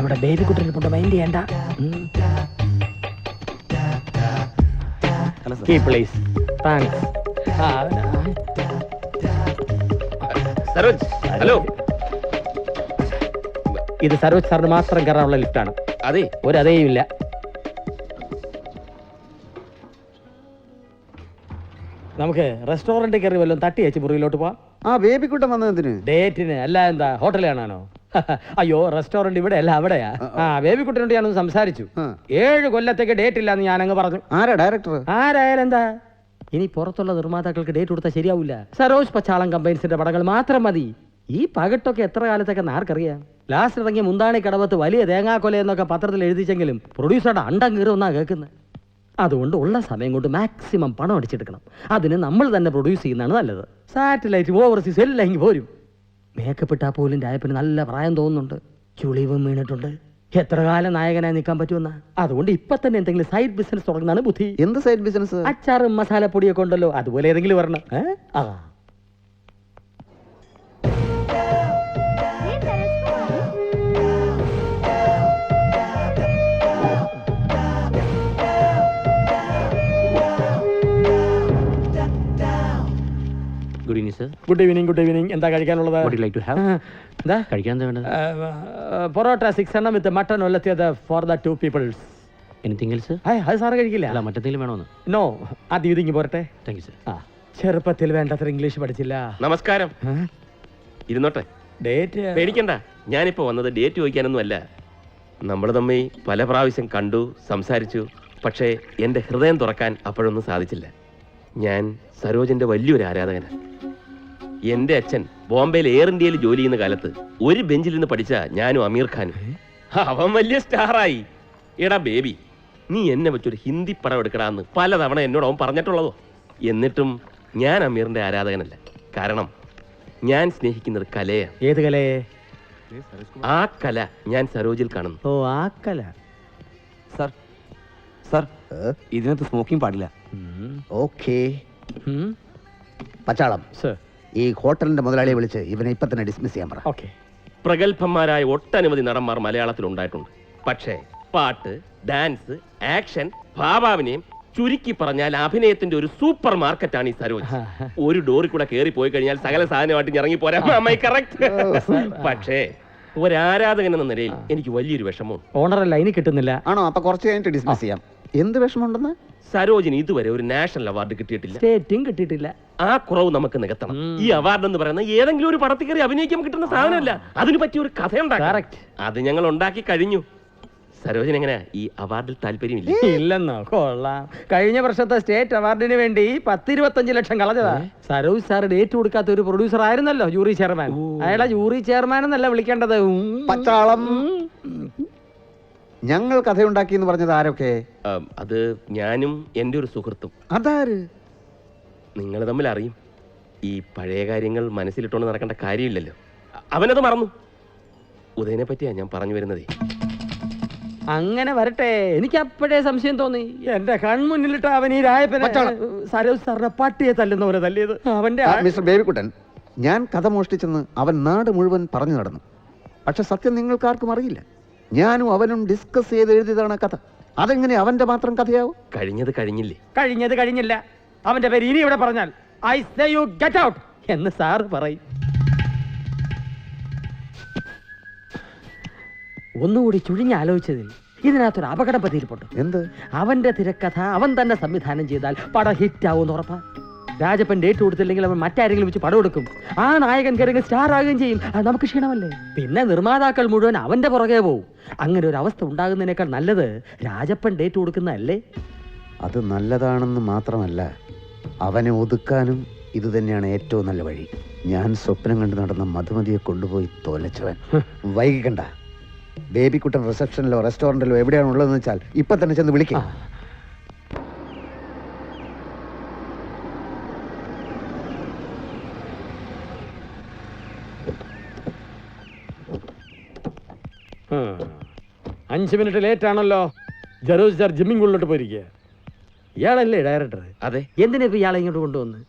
അവിടെ ബേബി കുട്ടനെ കൊണ്ട് മൈൻഡ് ചെയ്യണ്ട. Please thanks. സരോജ്, ഹലോ. ഇത് സരോജ് സാറിന് മാത്രം കയറാനുള്ള ലിഫ്റ്റാണ്. അതെ, ഒരു അതേയും ഇല്ല. നമുക്ക് റെസ്റ്റോറന്റ് കയറി വല്ലതും തട്ടി വെച്ച് മുറിയിലോട്ട് പോവാം. ആ ബേബിക്കുട്ടൻ വന്നതിന് ഡേറ്റിന് അല്ല, എന്താ ഹോട്ടലിൽ കാണാനോ? അയ്യോ, റെസ്റ്റോറന്റ് ഇവിടെ അല്ല, അവിടെയാ. ബേബിക്കുട്ടനോട് ഞാനൊന്ന് സംസാരിച്ചു. 7 കൊല്ലത്തേക്ക് ഡേറ്റ് ഇല്ലാന്ന് ഞാനങ്ങ് പറഞ്ഞു. ആരാ ഡയറക്ടർ? ആരായാലും എന്താ, ഇനി പുറത്തുള്ള നിർമ്മാതാക്കൾക്ക് ഡേറ്റ് കൊടുത്താൽ ശരിയാവില്ല. സരോജ് പച്ചാളം കമ്പൈൻസിന്റെ പടങ്ങൾ മാത്രം മതി. ഈ പകട്ടൊക്കെ എത്ര കാലത്തൊക്കെ ആർക്കറിയാം. ലാസ്റ്റ് ഇറങ്ങിയ മുന്താണി കടവത്ത് വലിയ തേങ്ങാക്കൊല എന്നൊക്കെ പത്രത്തിൽ എഴുതിച്ചെങ്കിലും പ്രൊഡ്യൂസറുടെ അണ്ടം കീറുന്നാ കേൾക്കുന്നത്. അതുകൊണ്ട് ഉള്ള സമയം കൊണ്ട് മാക്സിമം പണം അടിച്ചെടുക്കണം. അതിന് നമ്മൾ തന്നെ പ്രൊഡ്യൂസ് ചെയ്യുന്നതാണ് നല്ലത്. സാറ്റലൈറ്റ് ഓവർസീസ് എല്ലാം ഇങ്ങ് പോരും. മേക്കപ്പ് ഇട്ടാൽ പോലും രായപ്പന് നല്ല പ്രായം തോന്നുന്നുണ്ട്. ചുളിവും വീണിട്ടുണ്ട്. എത്ര കാലം നായകനായി നിൽക്കാൻ പറ്റുമെന്നാ. അതുകൊണ്ട് ഇപ്പൊ തന്നെ എന്തെങ്കിലും സൈഡ് ബിസിനസ് തുടങ്ങുന്നതാണ് ബുദ്ധി. എന്ത് സൈഡ് ബിസിനസ്? അച്ചാറും മസാലപ്പൊടിയൊക്കെ ഉണ്ടല്ലോ, അതുപോലെ ഏതെങ്കിലും വരണം. Good evening sir. Good evening. Good evening. എന്താ കഴിക്കാനുള്ളത്? എന്താ കഴിക്കാൻ എന്താ വേണ്ടത്? പൊറോട്ട 6 എണ്ണം വിത്ത് മട്ടൺ ഒലത്തിയത് for the 2 peoples. Anything else? അത് സാറ് കഴിക്കില്ല? അല്ല, മറ്റെന്തെങ്കിലും വേണോന്ന്? നോ, ആദ്യം ഇതിങ്ങി പോരട്ടെ. Thank you sir. ചെറുപ്പത്തിൽ വേണ്ടത്ര ഇംഗ്ലീഷ് പഠിച്ചില്ല. നമസ്കാരം. ഇരുന്നോട്ടെ. ഡേറ്റ് പേടിക്കണ്ട, ഞാനിപ്പോ വന്നത് ഡേറ്റ് ചോദിക്കാനൊന്നും അല്ല. നമ്മൾ തമ്മിൽ പല പ്രാവശ്യം കണ്ടു, സംസാരിച്ചു. പക്ഷേ എൻ്റെ ഹൃദയം തുറക്കാൻ അപ്പോഴൊന്നും സാധിച്ചില്ല. ഞാൻ സരോജിന്റെ വലിയൊരു ആരാധകനാണ്. എൻ്റെ അച്ഛൻ ബോംബെയിൽ എയർ ഇന്ത്യയിൽ ജോലി ചെയ്യുന്ന കാലത്ത് ഒരു ബെഞ്ചിൽ നിന്ന് പഠിച്ച ഞാനും അമീർ ഖാനും. അവൻ വലിയ സ്റ്റാറായി. എടാ ബേബി, നീ എന്നെ വെച്ചൊരു ഹിന്ദി പടം എടുക്കടാന്ന് പലതവണ എന്നോട് അവൻ പറഞ്ഞിട്ടുള്ളതോ. എന്നിട്ടും ഞാൻ അമീറിന്റെ ആരാധകനല്ല. കാരണം ഞാൻ സ്നേഹിക്കുന്നത് കലയാണ്. ഏത് കലയെ? ആ കല ഞാൻ സരോജിൽ കാണുന്നു. ഓ, ആ കല. സർ, ഇതിനകത്ത് സ്മോക്കിംഗ് പാടില്ല. ഓക്കേ. പച്ചാളം, ഈ ഹോട്ടലിന്റെ മുതലാളിയെ വിളിച്ച് ഇവനെ ഇപ്പൊ തന്നെ ഡിസ്മിസ് ചെയ്യാൻ പറ. ഓക്കേ. പ്രഗത്ഭന്മാരായ ഒട്ടനവധി നടന്മാർ മലയാളത്തിൽ ഉണ്ടായിട്ടുണ്ട്. പക്ഷേ പാട്ട്, ഡാൻസ്, ആക്ഷൻ, ഭാവാഭിനയം, ചുരുക്കി പറഞ്ഞാൽ അഭിനയത്തിന്റെ ഒരു സൂപ്പർ മാർക്കറ്റാണ് ഈ സരോജ്. ഒരു ഡോറിൽ കൂടെ കയറി പോയി കഴിഞ്ഞാൽ സകല സാധനമായിട്ട് ഇറങ്ങി പോരാ. പക്ഷേ ഒരാരാധകൻ എന്ന നിലയിൽ എനിക്ക് വലിയൊരു വിഷമമുണ്ട്. ഓണറല്ല, ഇനി കിട്ടുന്നില്ല. ആണോ? അപ്പൊ കുറച്ച് കഴിഞ്ഞിട്ട് ഡിസ്മിസ് ചെയ്യാം. എന്ത് വിഷമമുണ്ടെന്ന്? സരോജിന് ഇതുവരെ ഒരു നാഷണൽ അവാർഡ് കിട്ടിയിട്ടില്ല. സ്റ്റേറ്റും കിട്ടിയിട്ടില്ല. ആ കുറവ് നമുക്ക് നികത്തണം. ഈ അവാർഡ് എന്ന് പറയുന്നത് ഏതെങ്കിലും ഒരു പടത്തിൽ കയറി അഭിനയിക്കാൻ കിട്ടുന്ന സാധനമല്ല. അതിന് പറ്റിയ ഒരു കഥയുണ്ടാകും. അത് ഞങ്ങൾ ഉണ്ടാക്കി കഴിഞ്ഞു. സരോജിന് എങ്ങനെയാ ഈ അവാർഡിൽ താല്പര്യമില്ല? ഇല്ലെന്നോ? കൊള്ളാം. കഴിഞ്ഞ വർഷത്തെ സ്റ്റേറ്റ് അവാർഡിന് വേണ്ടി 10-25 ലക്ഷം കളഞ്ഞതാ. സരോജ് സാർ ഡേറ്റ് കൊടുക്കാത്ത ഒരു പ്രൊഡ്യൂസർ ആയിരുന്നല്ലോ ജൂറി ചെയർമാൻ. അയാളെ ജൂറി ചെയർമാൻ എന്നല്ല വിളിക്കേണ്ടത്. പച്ചാളം, ഞങ്ങൾ കഥയുണ്ടാക്കി എന്ന് പറഞ്ഞത് ആരൊക്കെ? അത് ഞാനും എൻ്റെ ഒരു സുഹൃത്തും. അതാര്? നിങ്ങൾ തമ്മിൽ അറിയും. ഈ പഴയ കാര്യങ്ങൾ മനസ്സിലിട്ടുകൊണ്ട് നടക്കേണ്ട കാര്യമില്ലല്ലോ. അവനത് മറന്നു. ഉദയനെ പറ്റിയാ ഞാൻ പറഞ്ഞു വരുന്നതേ. അങ്ങനെ വരട്ടെ. എനിക്ക് അപ്പോഴേ സംശയം തോന്നി. എന്റെ കൺമുന്നിലിട്ട് അവൻ ഈ രായപ്പനെ സരോജ് സാറിനെ പട്ടിയെ തല്ലുന്ന പോലെ തല്ലിയത്. അവന്റെ മിസ്റ്റർ ബേബിക്കുട്ടൻ, ഞാൻ കഥ മോഷ്ടിച്ചെന്ന് അവൻ നാട് മുഴുവൻ പറഞ്ഞു നടന്നു. പക്ഷെ സത്യം നിങ്ങൾക്കാർക്കും അറിയില്ല. ഞാനും അവനും ഡിസ്കസ് ചെയ്ത് എഴുതിയതാണ് കഥ. അതെങ്ങനെ അവന്റെ മാത്രം കഥയാവും? കഴിഞ്ഞത് കഴിഞ്ഞില്ലേ? കഴിഞ്ഞത് കഴിഞ്ഞില്ല. അവന്റെ പേര് ഇനി ഇവിടെ പറഞ്ഞാൽ I say you get out എന്ന് സാറ് പറയും. ഒന്നുകൂടി ചുഴിഞ്ഞാലോചിച്ചതിൽ ഇതിനകത്തൊരു അപകടം പറ്റിയിരിപ്പുണ്ട്. എന്ത്? അവന്റെ തിരക്കഥ അവൻ തന്നെ സംവിധാനം ചെയ്താൽ പടം ഹിറ്റ് ആവുമെന്ന് ഉറപ്പാ. രാജപ്പൻ ഡേറ്റ് കൊടുത്തില്ലെങ്കിൽ അവൻ മറ്റാരെങ്കിലും വെച്ച് പടം എടുക്കും. ആ നായകൻ കയറി സ്റ്റാർ ആകുകയും ചെയ്യും. അത് നമുക്ക് ക്ഷീണമല്ലേ? പിന്നെ നിർമ്മാതാക്കൾ മുഴുവൻ അവന്റെ പുറകെ പോവും. അങ്ങനെ ഒരു അവസ്ഥ ഉണ്ടാകുന്നതിനേക്കാൾ നല്ലത് രാജപ്പൻ ഡേറ്റ് കൊടുക്കുന്നതല്ലേ? അത് നല്ലതാണെന്ന് മാത്രമല്ല, അവനെ ഒതുക്കാനും ഇത് തന്നെയാണ് ഏറ്റവും നല്ല വഴി. ഞാൻ സ്വപ്നം കണ്ട് നടന്ന മധുമതിയെ കൊണ്ടുപോയി തോലച്ചവൻ. വൈകിക്കണ്ട. ബേബിക്കുട്ടൻ റിസപ്ഷനിലോ റെസ്റ്റോറന്റിലോ എവിടെയാണ് ഉള്ളതെന്ന് വെച്ചാൽ ഇപ്പൊ തന്നെ ചെന്ന് വിളിക്കാം. അഞ്ച് മിനിറ്റ് ലേറ്റ് ആണല്ലോ. ജറൂസ് സാർ ജിമ്മിംഗ് ഉള്ളിലോട്ട് പോയിരിക്കുക. ഇയാളല്ലേ ഡയറക്ടർ? അതെ. എന്തിനാ ഇപ്പൊ ഇയാളെ ഇങ്ങോട്ട് കൊണ്ടുവന്ന്?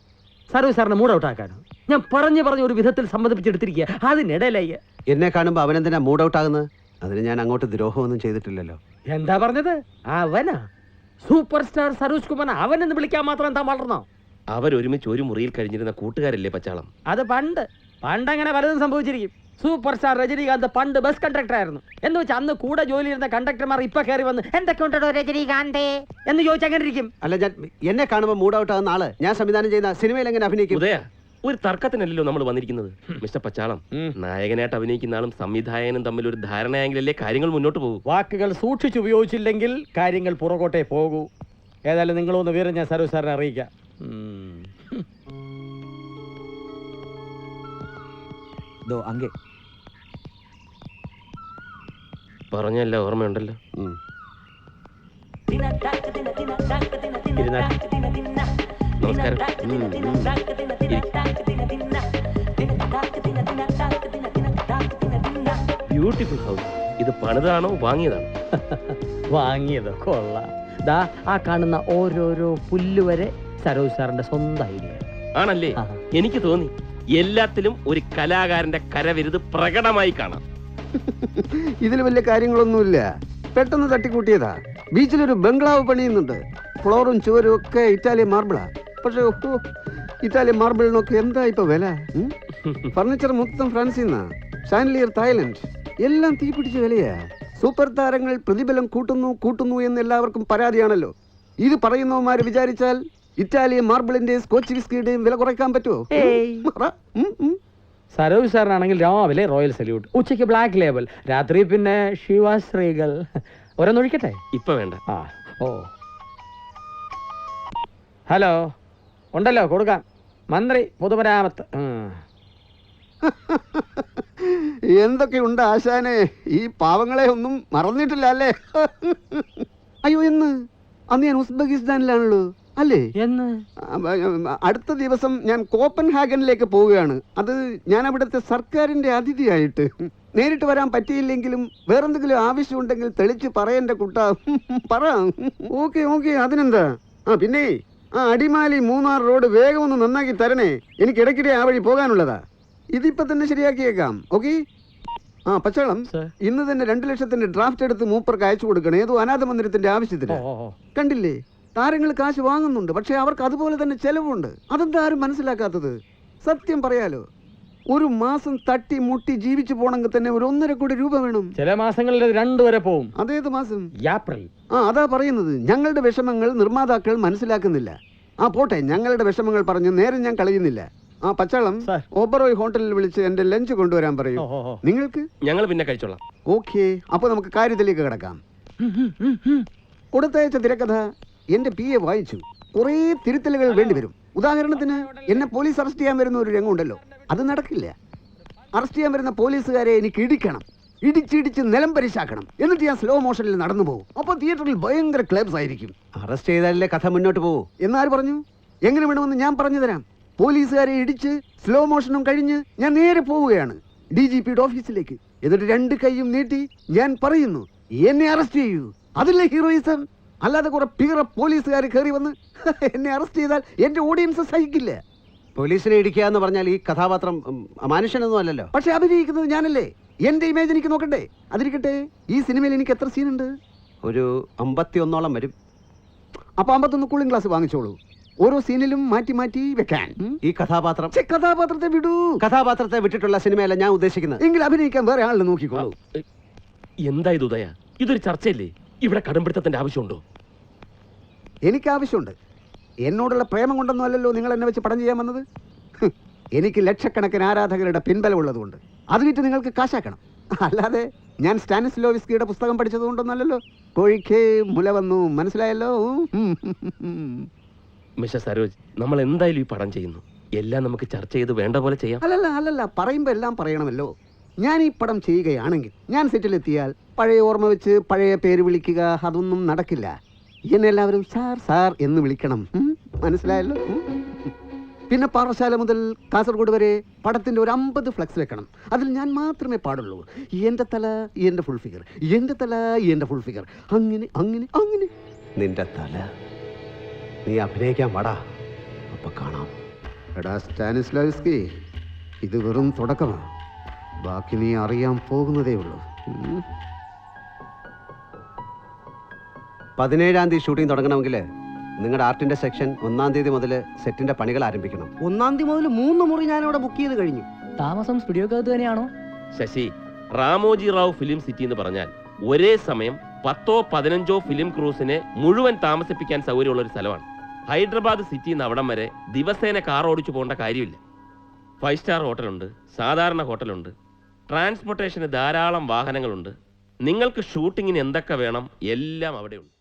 സരോജ് സാറിനെ മൂഡ് ഔട്ട് ആക്കാനോ? ഞാൻ പറഞ്ഞു ഒരു വിധത്തിൽ സമ്മതിപ്പിച്ചെടുത്തിരിക്കുക. അതിനിടയിലായി എന്നെ കാണുമ്പോ അവനെന്തിനാ മൂഡ് ഔട്ട് ആകുന്നത്? അതിന് ഞാൻ അങ്ങോട്ട് ദ്രോഹമൊന്നും ചെയ്തിട്ടില്ലല്ലോ. എന്താ പറഞ്ഞത്? അവനാ സൂപ്പർ സ്റ്റാർ സരോജ് കുമാർ, അവനെന്ന് വിളിക്കാൻ മാത്രം എന്താ വളർന്നോ? അവരൊരുമിച്ച് ഒരു മുറിയിൽ കഴിഞ്ഞിരുന്ന കൂട്ടുകാരല്ലേ പച്ചാളം? അത് പണ്ടങ്ങനെ പലതും സംഭവിച്ചിരിക്കും. സൂപ്പർ സ്റ്റാർ രജനീകാന്ത് പണ്ട് ബസ് കണ്ടക്ടർ ആയിരുന്നു എന്ന് വെച്ചാൽ അന്ന് കൂടെ ജോലി ചെയ്യുന്ന കണ്ടക്ടർമാർ ഇപ്പൊ കയറി വന്ന് എന്തൊക്കെ ഉണ്ടോ രജനീകാന്തേ എന്ന് ചോദിച്ചാൽ അങ്ങനെ ഇരിക്കും. അല്ല, ഞാൻ എന്നെ കാണുമ്പോൾ മൂഡ് ഔട്ട് ആകുന്ന ആള് ഞാൻ സംവിധാനം ചെയ്യുന്ന സിനിമയിൽ എങ്ങനെ അഭിനയിക്കും? ഉദയ, ഒരു തർക്കത്തിനല്ലല്ലോ നമ്മൾ വന്നിരിക്കുന്നത്. മിസ്റ്റർ പച്ചാളം, നായകനായിട്ട് അഭിനയിക്കുന്ന ആളും സംവിധായകനും തമ്മിൽ ഒരു ധാരണയെങ്കിലല്ലേ കാര്യങ്ങൾ മുന്നോട്ട് പോകും. വാക്കുകൾ സൂക്ഷിച്ചുപയോഗിച്ചില്ലെങ്കിൽ കാര്യങ്ങൾ പുറകോട്ടേ പോകൂ. ഏതായാലും നിങ്ങളൊന്ന് വിവരം ഞാൻ സരോജ് സാറിനെ അറിയിക്കാം. അങ്ങേ പറഞ്ഞല്ല, ഓർമ്മയുണ്ടല്ലോ. നമസ്കാരം. Beautiful house. ഇത് പണിതാണോ വാങ്ങിയതാണോ? വാങ്ങിയത്. കൊള്ളാം. ദാ ആ കാണുന്ന ഓരോരോ പുല്ല് വരെ സരോജ് സാറിന്റെ സ്വന്തം ഐഡിയ ആണല്ലേ? എനിക്ക് തോന്നി എല്ലാത്തിലും ഒരു കലാകാരന്റെ കരവിരുത് പ്രകടമായി കാണാം. ഇതിൽ വലിയ കാര്യങ്ങളൊന്നുമില്ല, പെട്ടെന്ന് തട്ടിക്കൂട്ടിയതാ. ബീച്ചിലൊരു ബംഗ്ലാവ് പണിയുന്നുണ്ട്. ഫ്ലോറും ചുവരും ഒക്കെ ഇറ്റാലിയൻ മാർബിളാ. പക്ഷെ ഇറ്റാലിയൻ മാർബിളിനൊക്കെ എന്താ ഇപ്പൊ വില? ഫർണിച്ചർ മൊത്തം ഫ്രാൻസിൽ നിന്നാ, ഷാൻലിയർ തായ്ലൻഡ്, എല്ലാം തീപിടിച്ച വിലയാ. സൂപ്പർ താരങ്ങൾ പ്രതിഫലം കൂട്ടുന്നു എന്ന് എല്ലാവർക്കും പരാതിയാണല്ലോ. ഇത് പറയുന്നവന്മാര് വിചാരിച്ചാൽ ഇറ്റാലിയൻ മാർബിളിന്റെയും സ്കോച്ച് വിസ്കിയുടെയും വില കുറയ്ക്കാൻ പറ്റുമോ? സരോജ് സാറിനാണെങ്കിൽ രാവിലെ റോയൽ സല്യൂട്ട്, ഉച്ചയ്ക്ക് ബ്ലാക്ക് ലേബൽ, രാത്രി പിന്നെ ശിവാശ്രീകൾ. ഓരോന്നൊഴിക്കട്ടെ? ഇപ്പൊ വേണ്ട. ഓ ഹലോ, ഉണ്ടല്ലോ, കൊടുക്കാം. മന്ത്രി പൊതുമരാമത്ത്. എന്തൊക്കെയുണ്ട് ആശാനെ, ഈ പാവങ്ങളെ ഒന്നും മറന്നിട്ടില്ല അല്ലേ? അയ്യോ, അന്ന് ഞാൻ ഉസ്ബെക്കിസ്ഥാനിലാണല്ലോ അല്ലേ? അടുത്ത ദിവസം ഞാൻ കോപ്പൻഹാഗനിലേക്ക് പോവുകയാണ്. അത് ഞാൻ അവിടുത്തെ സർക്കാരിന്റെ അതിഥിയായിട്ട്. നേരിട്ട് വരാൻ പറ്റിയില്ലെങ്കിലും വേറെന്തെങ്കിലും ആവശ്യമുണ്ടെങ്കിൽ തെളിച്ച് പറയണ്ട കുട്ട. പറ. ഓക്കെ, അതിനെന്താ. പിന്നെ അടിമാലി മൂന്നാർ റോഡ് വേഗം ഒന്ന് നന്നാക്കി തരണേ. എനിക്ക് ഇടയ്ക്കിടെ ആ വഴി പോകാനുള്ളതാ. ഇതിപ്പോ തന്നെ ശരിയാക്കിയേക്കാം. ഓക്കെ. പച്ചാളം, ഇന്ന് തന്നെ 2 ലക്ഷത്തിന്റെ ഡ്രാഫ്റ്റ് എടുത്ത് മൂപ്പർക്ക് അയച്ചു കൊടുക്കണം. ഏതോ അനാഥ മന്ദിരത്തിന്റെ ആവശ്യത്തിന്. കണ്ടില്ലേ, താരങ്ങൾ കാശ് വാങ്ങുന്നുണ്ട്, പക്ഷെ അവർക്ക് അതുപോലെ തന്നെ ചെലവുണ്ട്. അതെന്താ ആരും മനസ്സിലാക്കാത്തത്? സത്യം പറയാലോ, ഒരു മാസം തട്ടി മുട്ടി ജീവിച്ചു പോണെങ്കിൽ തന്നെ ഒരു 1.5 കോടി രൂപ വേണം. ചില മാസങ്ങളിൽ 2 വരെ പോവും. അതേത് മാസം? ഏപ്രിൽ. അതാ പറയുന്നത്. ഞങ്ങളുടെ വിഷമങ്ങൾ നിർമ്മാതാക്കൾ മനസ്സിലാക്കുന്നില്ല. പോട്ടെ, ഞങ്ങളുടെ വിഷമങ്ങൾ പറഞ്ഞു നേരം ഞാൻ കളയുന്നില്ല. പച്ചാളം, ഓബറോയ് ഹോട്ടലിൽ വിളിച്ച് എന്റെ ലഞ്ച് കൊണ്ടുവരാൻ പറയൂ. നിങ്ങൾക്ക്? ഞങ്ങൾ പിന്നെ കഴിച്ചോളാം. ഓക്കെ, അപ്പൊ നമുക്ക് കാര്യത്തിലേക്ക് കിടക്കാം. കൊടുത്തയച്ച തിരക്കഥ എന്റെ PA വായിച്ചു. കുറേ തിരുത്തലുകൾ വേണ്ടിവരും. ഉദാഹരണത്തിന്, എന്നെ പോലീസ് അറസ്റ്റ് ചെയ്യാൻ വരുന്ന ഒരു രംഗമുണ്ടല്ലോ, അത് നടക്കില്ല. അറസ്റ്റ് ചെയ്യാൻ വരുന്ന പോലീസുകാരെ എനിക്ക് ഇടിക്കണം, ഇടിച്ചിടിച്ച് നിലം പരിശാക്കണം. എന്നിട്ട് ഞാൻ സ്ലോ മോഷനിൽ നടന്നു പോകും. അപ്പൊ തിയേറ്ററിൽ ഭയങ്കര ക്ലബ്സ് ആയിരിക്കും. അറസ്റ്റ് ചെയ്താലല്ലേ കഥ മുന്നോട്ട് പോകും എന്നാര് പറഞ്ഞു? എങ്ങനെ വേണമെന്ന് ഞാൻ പറഞ്ഞു തരാം. പോലീസുകാരെ ഇടിച്ച് സ്ലോ മോഷനും കഴിഞ്ഞ് ഞാൻ നേരെ പോവുകയാണ് DGPയുടെ ഓഫീസിലേക്ക്. എന്നിട്ട് 2 കൈയും നീട്ടി ഞാൻ പറയുന്നു, എന്നെ അറസ്റ്റ് ചെയ്യൂ. അതില്ലേ ഹീറോയിസം? അല്ലാതെ കുറെ പീറ പോലീസുകാർ കയറി വന്ന് എന്നെ അറസ്റ്റ് ചെയ്താൽ എന്റെ ഓഡിയൻസ് സഹിക്കില്ല. പോലീസിനെ ഇടിക്കുക എന്ന് പറഞ്ഞാൽ ഈ കഥാപാത്രം മനുഷ്യനൊന്നും അല്ലല്ലോ. പക്ഷെ അഭിനയിക്കുന്നത് ഞാനല്ലേ. എന്റെ ഇമേജ് എനിക്ക് നോക്കണ്ടേ? അതിരിക്കട്ടെ, ഈ സിനിമയിൽ എനിക്ക് എത്ര സീനുണ്ട്? ഒരു 51ഓളം വരും. അപ്പൊ 51 കൂളിംഗ് ഗ്ലാസ് വാങ്ങിച്ചോളൂ. ഓരോ സീനിലും മാറ്റി മാറ്റി വെക്കാൻ. ഈ കഥാപാത്രത്തെ വിടൂ. കഥാപാത്രത്തെ വിട്ടിട്ടുള്ള സിനിമയല്ല ഞാൻ ഉദ്ദേശിക്കുന്നത്. എങ്കിൽ അഭിനയിക്കാൻ വേറെ ആളിനെ നോക്കിക്കോളൂ. എന്താ ഇത് ഉദയ? ഇതൊരു ചർച്ചയല്ലേ? ഇവിടെ കടമ്പിടുത്തത്തിന്റെ ആവശ്യമുണ്ടോ? എനിക്ക് ആവശ്യമുണ്ട്. എന്നോടുള്ള പ്രേമം കൊണ്ടൊന്നും അല്ലല്ലോ നിങ്ങൾ എന്നെ വെച്ച് പടം ചെയ്യാൻ വന്നത്. എനിക്ക് ലക്ഷക്കണക്കിന് ആരാധകരുടെ പിൻബലം ഉള്ളതുകൊണ്ട് അത് വിറ്റ് നിങ്ങൾക്ക് കാശാക്കണം. അല്ലാതെ ഞാൻ സ്റ്റാനിസ്ലോവിസ്കിയുടെ പുസ്തകം പഠിച്ചത് കൊണ്ടൊന്നല്ലല്ലോ. കോഴിക്കേ മുല വന്നു, മനസ്സിലായല്ലോ. മിസ്റ്റർ സരോജ്, നമ്മൾ എന്തായാലും ഈ പടം ചെയ്യുന്നു. എല്ലാം നമുക്ക് ചർച്ച ചെയ്ത് വേണ്ട പോലെ ചെയ്യാം. അല്ലല്ല, പറയുമ്പോ എല്ലാം പറയണമല്ലോ. ഞാൻ ഈ പടം ചെയ്യുകയാണെങ്കിൽ ഞാൻ സെറ്റിലെത്തിയാൽ പഴയ ഓർമ്മ വെച്ച് പഴയ പേര് വിളിക്കുക, അതൊന്നും നടക്കില്ല. എന്നെ എല്ലാവരും സാർ എന്ന് വിളിക്കണം. മനസ്സിലായല്ലോ. പിന്നെ പാറശാല മുതൽ കാസർഗോഡ് വരെ പടത്തിന്റെ ഒരു 50 ഫ്ലക്സ് വെക്കണം. അതിൽ ഞാൻ മാത്രമേ പാടുള്ളൂ. എന്റെ തല എന്റെ ഫുൾ ഫിഗർ, എന്റെ തല എന്റെ ഫുൾ ഫിഗർ, അങ്ങനെ അങ്ങനെ അങ്ങനെ. നിന്റെ തല നീ അഭിനയിക്കാൻ പാടാ, അപ്പൊ കാണാം. എടാ സ്റ്റാനിസ്ലോവ്സ്കി, ഇത് വെറും തുടക്കമാണ്. ബാക്കി നീ അറിയാൻ പോകുന്നതേ ഉള്ളൂ. 17-ാം തീയതി ഷൂട്ടിംഗ് തുടങ്ങണമെങ്കിൽ നിങ്ങളുടെ ആർട്ടിന്റെ സെക്ഷൻ 1-ാം തീയതി മുതൽ സെറ്റിന്റെ പണികൾ ആരംഭിക്കണം. 1-ാം തീയതി മുതൽ 3 മുറി ഞാനിവിടെ ബുക്ക് ചെയ്ത് കഴിഞ്ഞു. താമസം സ്റ്റുഡിയോക്കകത്ത് തന്നെയാണോ? ശശി, റാമോജി റാവു ഫിലിം സിറ്റി എന്ന് പറഞ്ഞാൽ ഒരേ സമയം 10-15 ഫിലിം ക്രൂസിനെ മുഴുവൻ താമസിപ്പിക്കാൻ സൗകര്യമുള്ള ഒരു സ്ഥലമാണ്. ഹൈദരാബാദ് സിറ്റിയിൽ നിന്ന് അവിടം വരെ ദിവസേന കാർ ഓടിച്ചു പോകേണ്ട കാര്യമില്ല. 5 സ്റ്റാർ ഹോട്ടലുണ്ട്, സാധാരണ ഹോട്ടലുണ്ട്, ട്രാൻസ്പോർട്ടേഷന് ധാരാളം വാഹനങ്ങളുണ്ട്. നിങ്ങൾക്ക് ഷൂട്ടിങ്ങിന് എന്തൊക്കെ വേണം എല്ലാം അവിടെയുണ്ട്.